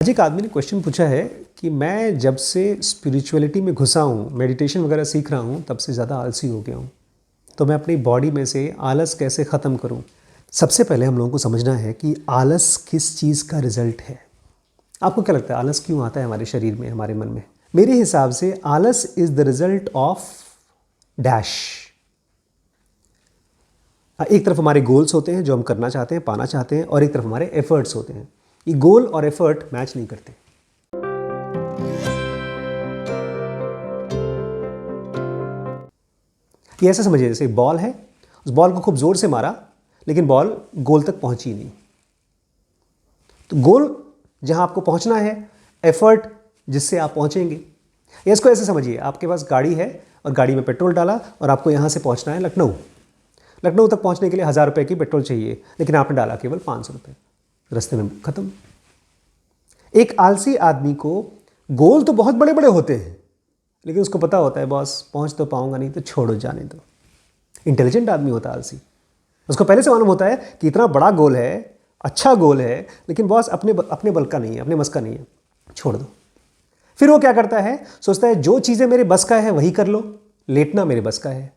आज एक आदमी ने क्वेश्चन पूछा है कि मैं जब से स्पिरिचुअलिटी में घुसा हूँ, मेडिटेशन वगैरह सीख रहा हूँ, तब से ज़्यादा आलसी हो गया हूँ। तो मैं अपनी बॉडी में से आलस कैसे ख़त्म करूँ? सबसे पहले हम लोगों को समझना है कि आलस किस चीज़ का रिज़ल्ट है। आपको क्या लगता है आलस क्यों आता है हमारे शरीर में, हमारे मन में? मेरे हिसाब से आलस is the result of dash. एक तरफ हमारे गोल्स होते हैं जो हम करना चाहते हैं, पाना चाहते हैं, और एक तरफ हमारे एफर्ट्स होते हैं। ये गोल और एफर्ट मैच नहीं करते। ये ऐसा समझिए जैसे बॉल है, उस बॉल को खूब ज़ोर से मारा लेकिन बॉल गोल तक पहुंची नहीं। तो गोल जहां आपको पहुंचना है, एफर्ट जिससे आप पहुंचेंगे। या इसको ऐसे समझिए, आपके पास गाड़ी है और गाड़ी में पेट्रोल डाला और आपको यहां से पहुंचना है लखनऊ। लखनऊ तक पहुंचने के लिए 1000 रुपये की पेट्रोल चाहिए, लेकिन आपने डाला केवल 500 रुपये, रास्ते में खत्म। एक आलसी आदमी को गोल तो बहुत बड़े बड़े होते हैं, लेकिन उसको पता होता है बॉस पहुंच तो पाऊंगा नहीं, तो छोड़ो, जाने दो। इंटेलिजेंट आदमी होता है आलसी, उसको पहले से मालूम होता है कि इतना बड़ा गोल है, अच्छा गोल है, लेकिन बॉस अपने बल का नहीं है, अपने बस का नहीं है, छोड़ दो। फिर वो क्या करता है, सोचता है जो चीज़ें मेरे बस का है वही कर लो। लेटना मेरे बस का है,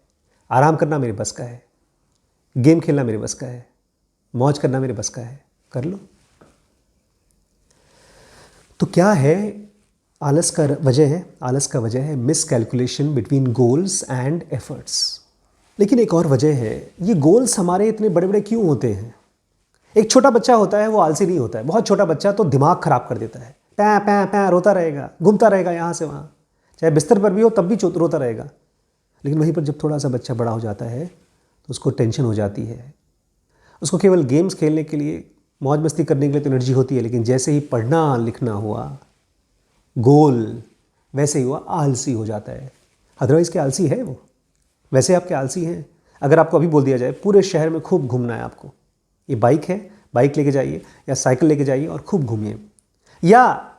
आराम करना मेरे बस का है, गेम खेलना मेरे बस का है, मौज करना मेरे बस का है, कर लो। तो क्या है आलस का वजह है? आलस का वजह है miscalculation between goals and efforts. लेकिन एक और वजह है, ये गोल्स हमारे इतने बड़े बड़े क्यों होते हैं? एक छोटा बच्चा होता है वो आलसी नहीं होता है। बहुत छोटा बच्चा तो दिमाग खराब कर देता है, पैं पैं पैं रोता रहेगा, घूमता रहेगा यहाँ से वहाँ, चाहे बिस्तर पर भी हो तब भी रोता रहेगा। लेकिन वहीं पर जब थोड़ा सा बच्चा बड़ा हो जाता है तो उसको टेंशन हो जाती है। उसको केवल गेम्स खेलने के लिए, मौज मस्ती करने के लिए तो एनर्जी होती है, लेकिन जैसे ही पढ़ना लिखना हुआ, गोल, वैसे ही हुआ, आलसी हो जाता है। अदरवाइज़ क्या आलसी है वो? वैसे आप क्या आलसी हैं? अगर आपको अभी बोल दिया जाए पूरे शहर में खूब घूमना है आपको, ये बाइक है, बाइक लेके जाइए या साइकिल लेके जाइए और खूब घूमिए, या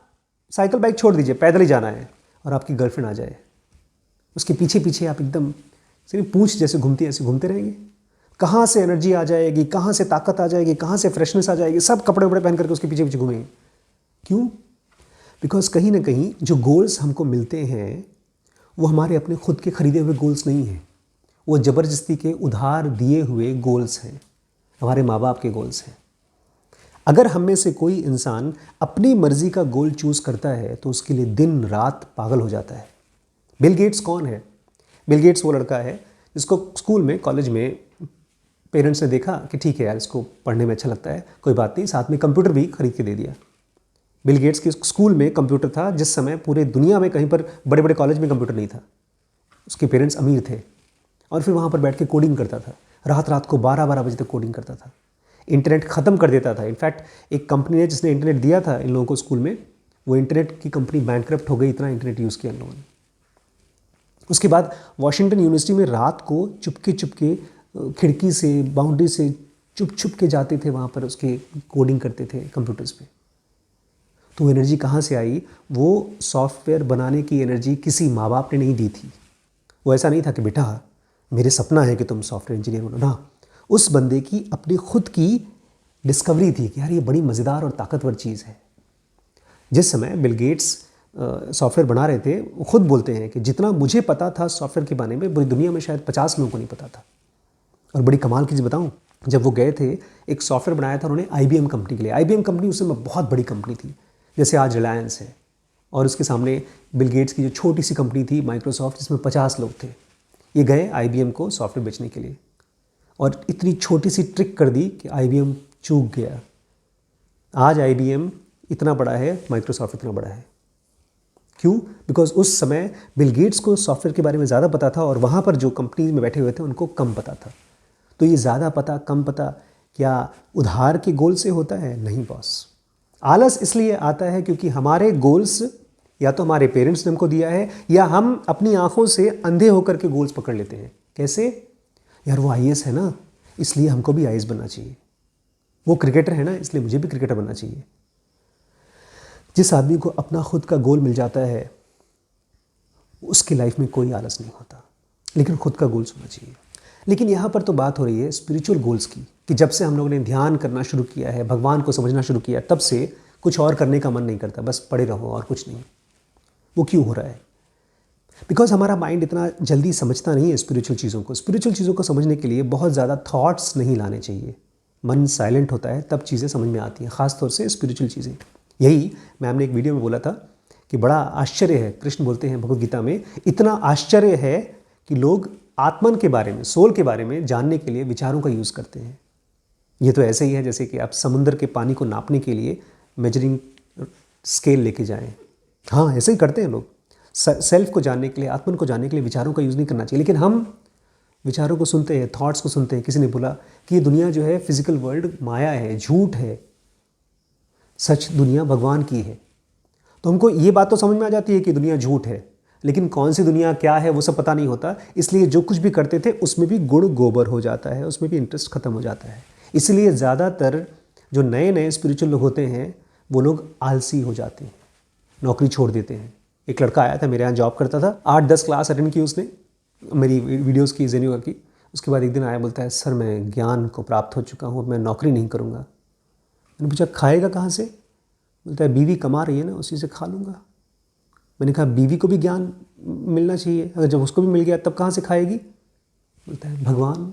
साइकिल बाइक छोड़ दीजिए, पैदल ही जाना है, और आपकी गर्लफ्रेंड आ जाए, उसके पीछे पीछे आप एकदम सिर्फ पूंछ जैसे घूमती है ऐसे घूमते रहेंगे। कहाँ से एनर्जी आ जाएगी, कहाँ से ताकत आ जाएगी, कहाँ से फ्रेशनेस आ जाएगी, सब कपड़े वपड़े पहन करके उसके पीछे पीछे घूमेंगे। क्यों? बिकॉज कहीं ना कहीं जो गोल्स हमको मिलते हैं वो हमारे अपने खुद के खरीदे हुए गोल्स नहीं हैं, वो ज़बरदस्ती के उधार दिए हुए गोल्स हैं, हमारे माँ बाप के गोल्स हैं। अगर हम में से कोई इंसान अपनी मर्जी का गोल चूज़ करता है तो उसके लिए दिन रात पागल हो जाता है। बिल गेट्स कौन है? बिल गेट्स वो लड़का है जिसको स्कूल में, कॉलेज में पेरेंट्स ने देखा कि ठीक है यार इसको पढ़ने में अच्छा लगता है, कोई बात नहीं, साथ में कंप्यूटर भी खरीद के दे दिया। बिल गेट्स के स्कूल में कंप्यूटर था जिस समय पूरे दुनिया में कहीं पर बड़े बड़े कॉलेज में कंप्यूटर नहीं था। उसके पेरेंट्स अमीर थे और फिर वहाँ पर बैठ के कोडिंग करता था, रात रात को 12-12 बजे तक कोडिंग करता था, इंटरनेट ख़त्म कर देता था। इनफैक्ट एक कंपनी ने जिसने इंटरनेट दिया था इन लोगों को स्कूल में, वो इंटरनेट की कंपनी बैंकक्रप्ट हो गई, इतना इंटरनेट यूज़ किया इन लोगों ने। उसके बाद वॉशिंगटन यूनिवर्सिटी में रात को चुपके चुपके खिड़की से, बाउंड्री से छुप छुप के जाते थे, वहाँ पर उसके कोडिंग करते थे कंप्यूटर्स पे। तो वो एनर्जी कहाँ से आई? वो सॉफ्टवेयर बनाने की एनर्जी किसी माँ बाप ने नहीं दी थी। वो ऐसा नहीं था कि बेटा मेरे सपना है कि तुम सॉफ्टवेयर इंजीनियर बनो ना, उस बंदे की अपनी खुद की डिस्कवरी थी कि यार ये बड़ी मज़ेदार और ताकतवर चीज़ है। जिस समय बिल गेट्स सॉफ्टवेयर बना रहे थे, वो खुद बोलते हैं कि जितना मुझे पता था सॉफ्टवेयर के बारे में, पूरी दुनिया में शायद 50 लोगों को नहीं पता था। और बड़ी कमाल की चीज़ बताऊँ, जब वो गए थे एक सॉफ्टवेयर बनाया था उन्होंने IBM कंपनी के लिए। IBM कंपनी उस समय बहुत बड़ी कंपनी थी, जैसे आज रिलायंस है, और उसके सामने बिल गेट्स की जो छोटी सी कंपनी थी माइक्रोसॉफ्ट, जिसमें 50 लोग थे। ये गए IBM को सॉफ्टवेयर बेचने के लिए और इतनी छोटी सी ट्रिक कर दी कि IBM चूक गया। आज IBM इतना बड़ा है, माइक्रोसॉफ्ट इतना बड़ा है। क्यों? बिकॉज उस समय बिल गेट्स को सॉफ्टवेयर के बारे में ज़्यादा पता था और वहाँ पर जो कंपनी में बैठे हुए थे उनको कम पता था। तो ये ज़्यादा पता कम पता क्या उधार के गोल से होता है? नहीं बॉस। आलस इसलिए आता है क्योंकि हमारे गोल्स या तो हमारे पेरेंट्स ने हमको दिया है, या हम अपनी आंखों से अंधे होकर के गोल्स पकड़ लेते हैं। कैसे? यार वो IAS है ना, इसलिए हमको भी IAS बनना चाहिए। वो क्रिकेटर है ना, इसलिए मुझे भी क्रिकेटर बनना चाहिए। जिस आदमी को अपना खुद का गोल मिल जाता है उसकी लाइफ में कोई आलस नहीं होता, लेकिन खुद का गोल्स होना चाहिए। लेकिन यहाँ पर तो बात हो रही है स्पिरिचुअल गोल्स की, कि जब से हम लोगों ने ध्यान करना शुरू किया है, भगवान को समझना शुरू किया, तब से कुछ और करने का मन नहीं करता, बस पड़े रहो और कुछ नहीं। वो क्यों हो रहा है? बिकॉज हमारा माइंड इतना जल्दी समझता नहीं है स्पिरिचुअल चीज़ों को। स्पिरिचुअल चीज़ों को समझने के लिए बहुत ज़्यादा थॉट्स नहीं लाने चाहिए। मन साइलेंट होता है तब चीज़ें समझ में आती हैं, ख़ासतौर से स्पिरिचुअल चीज़ें। यही मैम ने एक वीडियो में बोला था कि बड़ा आश्चर्य है, कृष्ण बोलते हैं भगवद गीता में, इतना आश्चर्य है कि लोग आत्मन के बारे में, सोल के बारे में जानने के लिए विचारों का यूज़ करते हैं। ये तो ऐसे ही है जैसे कि आप समुद्र के पानी को नापने के लिए मेजरिंग स्केल लेके जाएं। हाँ, ऐसे ही करते हैं लोग। सेल्फ को जानने के लिए, आत्मन को जानने के लिए विचारों का यूज़ नहीं करना चाहिए। लेकिन हम विचारों को सुनते हैं, थॉट्स को सुनते हैं। किसी ने बोला कि ये दुनिया जो है, फिजिकल वर्ल्ड माया है, झूठ है, सच दुनिया भगवान की है। तो हमको ये बात तो समझ में आ जाती है कि दुनिया झूठ है, लेकिन कौन सी दुनिया क्या है वो सब पता नहीं होता। इसलिए जो कुछ भी करते थे उसमें भी गुड़ गोबर हो जाता है, उसमें भी इंटरेस्ट खत्म हो जाता है। इसलिए ज़्यादातर जो नए नए स्पिरिचुअल लोग होते हैं वो लोग आलसी हो जाते हैं, नौकरी छोड़ देते हैं। एक लड़का आया था, मेरे यहाँ जॉब करता था, 8-10 क्लास अटेंड की उसने, मेरी वीडियोस की, जेन्युआ की। उसके बाद एक दिन आया, बोलता है सर मैं ज्ञान को प्राप्त हो चुका हूँ, मैं नौकरी नहीं करूँगा। मैंने पूछा खाएगा कहाँ से? बोलता है बीवी कमा रही है ना, उसी से खा लूँगा। मैंने कहा बीवी को भी ज्ञान मिलना चाहिए, अगर जब उसको भी मिल गया तब कहाँ से खाएगी? बोलता है भगवान।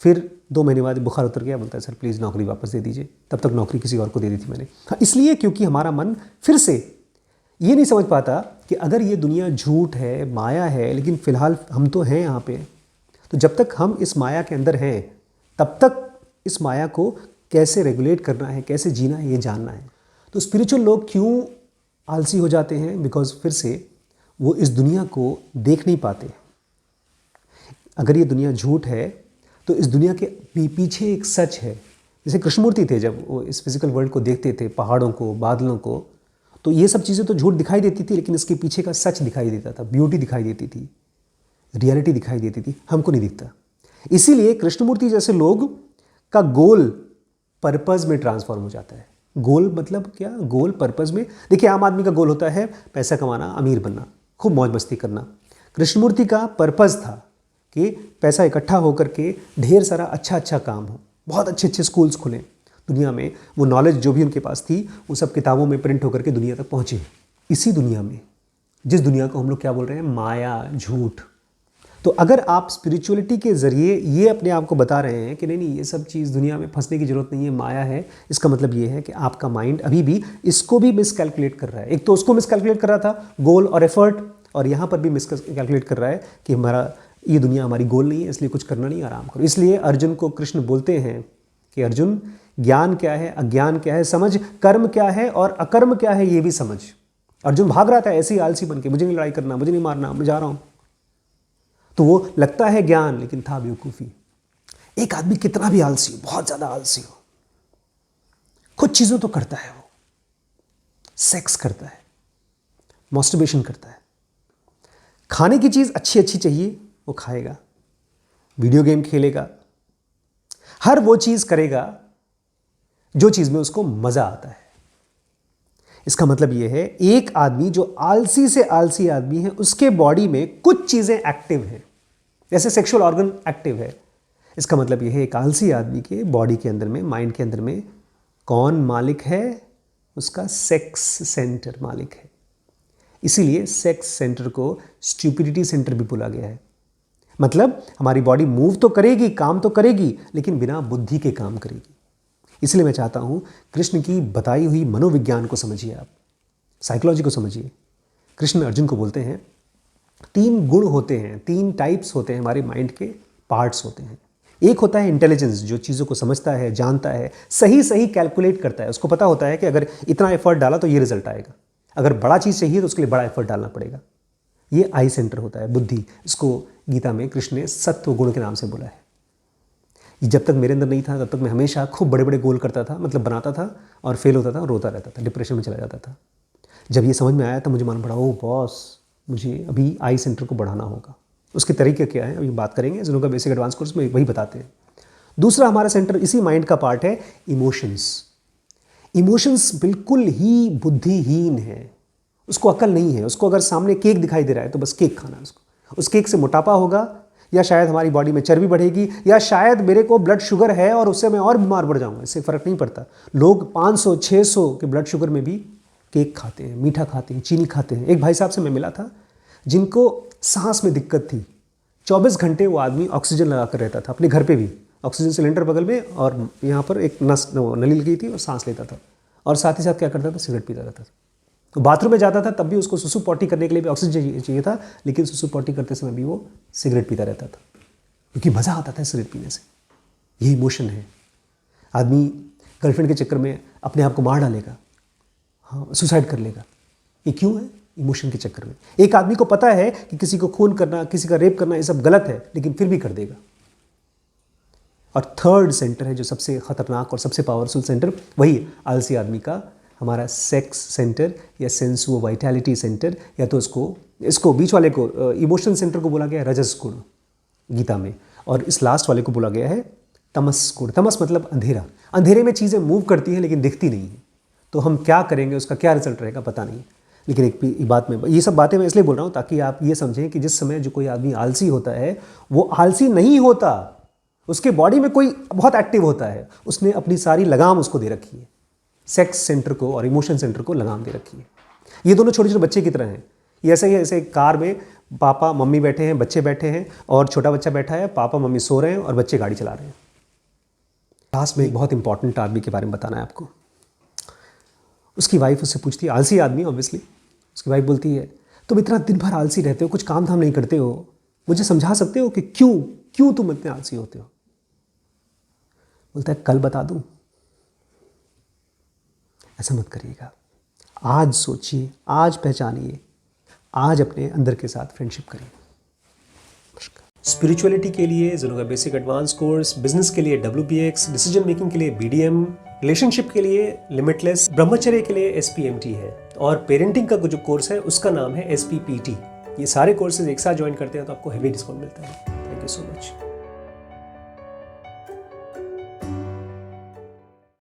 फिर 2 महीने बाद बुखार उतर गया, बोलता है सर प्लीज़ नौकरी वापस दे दीजिए। तब तक नौकरी किसी और को दे दी थी मैंने। हाँ, इसलिए क्योंकि हमारा मन फिर से ये नहीं समझ पाता कि अगर ये दुनिया झूठ है, माया है, लेकिन फ़िलहाल हम तो हैं यहाँ पे। तो जब तक हम इस माया के अंदर हैं तब तक इस माया को कैसे रेगुलेट करना है, कैसे जीना है, ये जानना है। तो स्पिरिचुअल लोग क्यों आलसी हो जाते हैं? बिकॉज फिर से वो इस दुनिया को देख नहीं पाते। अगर ये दुनिया झूठ है तो इस दुनिया के पीछे एक सच है। जैसे कृष्णमूर्ति थे, जब वो इस फिजिकल वर्ल्ड को देखते थे, पहाड़ों को, बादलों को, तो ये सब चीज़ें तो झूठ दिखाई देती थी, लेकिन इसके पीछे का सच दिखाई देता था, ब्यूटी दिखाई देती थी, रियलिटी दिखाई देती थी। हमको नहीं दिखता। इसीलिए कृष्णमूर्ति जैसे लोग का गोल पर्पज़ में ट्रांसफॉर्म हो जाता है। गोल मतलब क्या? गोल पर्पज़ में। देखिए, आम आदमी का गोल होता है पैसा कमाना, अमीर बनना, खूब मौज मस्ती करना। कृष्णमूर्ति का पर्पज़ था कि पैसा इकट्ठा होकर के ढेर सारा अच्छा काम हो, बहुत अच्छे स्कूल्स खुलें दुनिया में। वो नॉलेज जो भी उनके पास थी वो सब किताबों में प्रिंट होकर के दुनिया तक पहुँचे। इसी दुनिया में, जिस दुनिया को हम लोग क्या बोल रहे हैं, माया, झूठ। तो अगर आप स्पिरिचुअलिटी के ज़रिए ये अपने आप को बता रहे हैं कि नहीं ये सब चीज़ दुनिया में फंसने की ज़रूरत नहीं है, माया है, इसका मतलब ये है कि आपका माइंड अभी भी इसको भी मिसकैलकुलेट कर रहा है। एक तो उसको मिसकैलकुलेट कर रहा था, गोल और एफर्ट, और यहाँ पर भी मिसकैलकुलेट कर रहा है कि हमारा ये दुनिया हमारी गोल नहीं है, इसलिए कुछ करना नहीं, आराम करो। इसलिए अर्जुन को कृष्ण बोलते हैं कि अर्जुन, ज्ञान क्या है, अज्ञान क्या है समझ, कर्म क्या है और अकर्म क्या है ये भी समझ। अर्जुन भाग रहा था ऐसे ही आलसी बन के, मुझे नहीं लड़ाई करना, मुझे नहीं मारना, मैं जा रहा हूँ। तो वो लगता है ज्ञान, लेकिन था बेवकूफ़ी। एक आदमी कितना भी आलसी हो, बहुत ज़्यादा आलसी हो, कुछ चीज़ों तो करता है, वो सेक्स करता है, मॉस्टरबेशन करता है, खाने की चीज़ अच्छी चाहिए वो खाएगा, वीडियो गेम खेलेगा, हर वो चीज़ करेगा जो चीज़ में उसको मज़ा आता है। इसका मतलब यह है, एक आदमी जो आलसी से आलसी आदमी है, उसके बॉडी में कुछ चीज़ें एक्टिव हैं, जैसे सेक्सुअल ऑर्गन एक्टिव है। इसका मतलब यह है, एक आलसी आदमी के बॉडी के अंदर में, माइंड के अंदर में कौन मालिक है? उसका सेक्स सेंटर मालिक है। इसीलिए सेक्स सेंटर को स्टुपिडिटी सेंटर भी बोला गया है। मतलब हमारी बॉडी मूव तो करेगी, काम तो करेगी, लेकिन बिना बुद्धि के काम करेगी। इसलिए मैं चाहता हूँ कृष्ण की बताई हुई मनोविज्ञान को समझिए, आप साइकोलॉजी को समझिए। कृष्ण अर्जुन को बोलते हैं 3 गुण होते हैं, 3 टाइप्स होते हैं हमारे माइंड के, पार्ट्स होते हैं। एक होता है इंटेलिजेंस, जो चीज़ों को समझता है, जानता है, सही कैलकुलेट करता है। उसको पता होता है कि अगर इतना एफर्ट डाला तो ये रिजल्ट आएगा, अगर बड़ा चीज़ चाहिए तो उसके लिए बड़ा एफर्ट डालना पड़ेगा। ये आई सेंटर होता है, बुद्धि। इसको गीता में कृष्ण ने सत्व गुण के नाम से बोला है। जब तक मेरे अंदर नहीं था तब तक मैं हमेशा खूब बड़े गोल करता था, मतलब बनाता था और फेल होता था, रोता रहता था, डिप्रेशन में चला जाता था। जब ये समझ में आया तो मुझे मालूम पड़ा, ओ बॉस, मुझे अभी आई सेंटर को बढ़ाना होगा। उसके तरीके क्या है अभी बात करेंगे, जिनका बेसिक एडवांस कोर्स में वही बताते हैं। दूसरा हमारा सेंटर इसी माइंड का पार्ट है इमोशंस। इमोशंस बिल्कुल ही बुद्धिहीन है, उसको अकल नहीं है। उसको अगर सामने केक दिखाई दे रहा है तो बस केक खाना है उसको। उस केक से मोटापा होगा या शायद हमारी बॉडी में चर्बी बढ़ेगी, या शायद मेरे को ब्लड शुगर है और उससे मैं और बीमार पड़ जाऊंगा। इससे फ़र्क नहीं पड़ता। लोग 500-600 के ब्लड शुगर में भी केक खाते हैं, मीठा खाते हैं, चीनी खाते हैं। एक भाई साहब से मैं मिला था जिनको सांस में दिक्कत थी। 24 घंटे वो आदमी ऑक्सीजन लगा कर रहता था, अपने घर पे भी ऑक्सीजन सिलेंडर बगल में, और यहाँ पर एक नली लगी थी और सांस लेता था, और साथ ही साथ क्या करता था, सिगरेट पीता रहता था। तो बाथरूम में जाता था तब भी उसको सुसु पॉटी करने के लिए भी ऑक्सीजन चाहिए था, लेकिन सुसु पॉटी करते समय भी वो सिगरेट पीता रहता था, क्योंकि मज़ा आता था सिगरेट पीने से। ये इमोशन है। आदमी गर्लफ्रेंड के चक्कर में अपने आप को मार डालेगा, हाँ, सुसाइड कर लेगा। ये क्यों है? इमोशन के चक्कर में। एक आदमी को पता है कि किसी को खून करना, किसी का रेप करना, ये सब गलत है, लेकिन फिर भी कर देगा। और थर्ड सेंटर है जो सबसे खतरनाक और सबसे पावरफुल सेंटर, वही आलसी आदमी का हमारा सेक्स सेंटर या सेंसुअल वाइटैलिटी सेंटर, या तो इसको बीच वाले को इमोशन सेंटर को बोला गया है रजस गुण गीता में, और इस लास्ट वाले को बोला गया है तमस गुण। तमस मतलब अंधेरा। अंधेरे में चीज़ें मूव करती हैं लेकिन दिखती नहीं है, तो हम क्या करेंगे, उसका क्या रिजल्ट रहेगा पता नहीं। लेकिन एक बात में, ये सब बातें मैं इसलिए बोल रहा हूँ ताकि आप ये समझें कि जिस समय जो कोई आदमी आलसी होता है वो आलसी नहीं होता, उसके बॉडी में कोई बहुत एक्टिव होता है, उसने अपनी सारी लगाम उसको दे रखी है। सेक्स सेंटर को और इमोशन सेंटर को लगाम दे रखी है। ये दोनों छोटे छोटे बच्चे की तरह हैं। ये ऐसे ही है, ऐसे कार में पापा मम्मी बैठे हैं, बच्चे बैठे हैं, और छोटा बच्चा बैठा है, पापा मम्मी सो रहे हैं और बच्चे गाड़ी चला रहे हैं। लास्ट में एक बहुत इंपॉर्टेंट आदमी के बारे में बताना है आपको। उसकी वाइफ उससे पूछती है, आलसी आदमी ऑब्वियसली, उसकी वाइफ बोलती है, तुम इतना दिन भर आलसी रहते हो, कुछ काम धाम नहीं करते हो, मुझे समझा सकते हो कि क्यों तुम इतने आलसी होते हो? बोलता है, कल बता दूं? ऐसा मत करिएगा। आज सोचिए, आज पहचानिए, आज अपने अंदर के साथ फ्रेंडशिप करिए। स्पिरिचुअलिटी के लिए जिनो का बेसिक एडवांस कोर्स, बिजनेस के लिए WBX, डिसीजन मेकिंग के लिए BDM, रिलेशनशिप के लिए लिमिटलेस, ब्रह्मचर्य के लिए SPMT है, और पेरेंटिंग का जो कोर्स है उसका नाम है SPPT। ये सारे कोर्सेज एक साथ ज्वाइन करते हैं तो आपको हेवी डिस्काउंट मिलता है। Thank you so much.